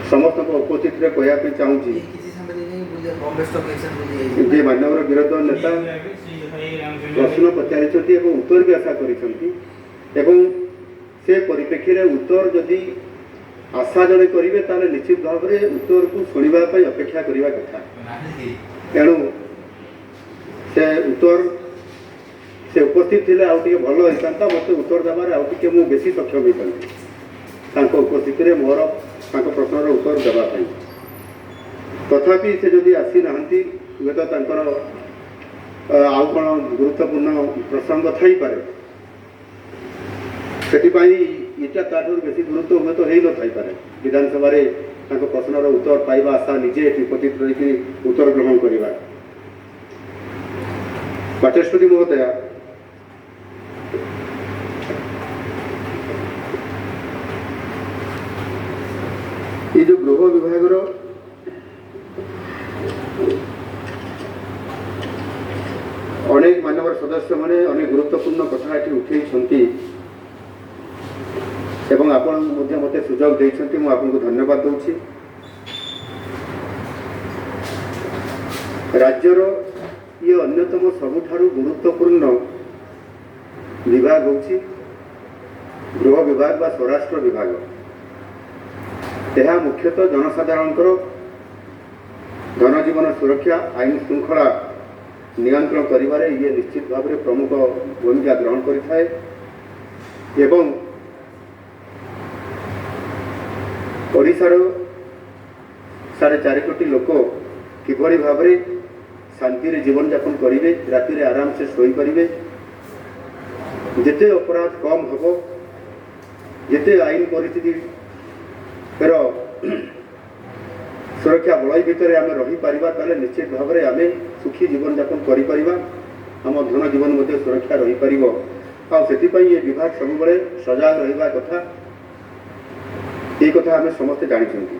समस्त उपस्थित कहना चाहूँगी जे मानव विरोध नेता प्रश्न पचारि उत्तर भी आशा कर से परिप्रेक्षी में उत्तर जदि आशा जड़े करेंगे ताले निश्चित भाव में उत्तर को शुणापी अपेक्षा करने कथा तेणु से उत्तर से उपस्थित थे आउे भल होता मत उत्तर देवार आउे मुझे बेसी सक्षम होता उपस्थित में मोर प्रश्नर उत्तर देवाई तथापि से जदि आसी ना हुए तो आउ कौन गुरुत्वपूर्ण प्रसंग थी पारे से ताठू बेसी गुरुत्व हुए तो हो न पारे विधानसभा प्रश्नर उत्तर पाइबा आशा निजे उपस्थित रही उत्तर ग्रहण करवा बाचस्पति महोदय ये जो गृह विभाग अनेक मानव सदस्य माने अनेक गुरुत्वपूर्ण कथा ये उठे एवं आपण मत सुजोग देते मुझे धन्यवाद दूसरी राज्यर ये अन्यतम सबुठारु गुरुत्वपूर्ण विभाग होची गृह विभाग बा स्वराष्ट्र विभाग यह मुख्यतः जनसाधारण जनजीवन सुरक्षा आईन श्रृंखला नियंत्रण करिबारे ये निश्चित भाव में प्रमुख भूमिका ग्रहण करिथाए एवं ओडिशार 4.5 कोटी लोक किभली भाव में शांति रे जीवन यापन करेंगे राति आराम से सोई पारे जिते अपराध कम हम जिते आईन परिस्थिति सुरक्षा बलय भितर आम रही पारिबा ताले निश्चित भाव में आम सुखी जीवन यापन करिपरिबा आम धन जीवन मध्य सुरक्षा रही पारिबो आ सेतिपई ये विभाग सब सजाग रहिबा कथा ये कथा आम समस्ते जानिछंती।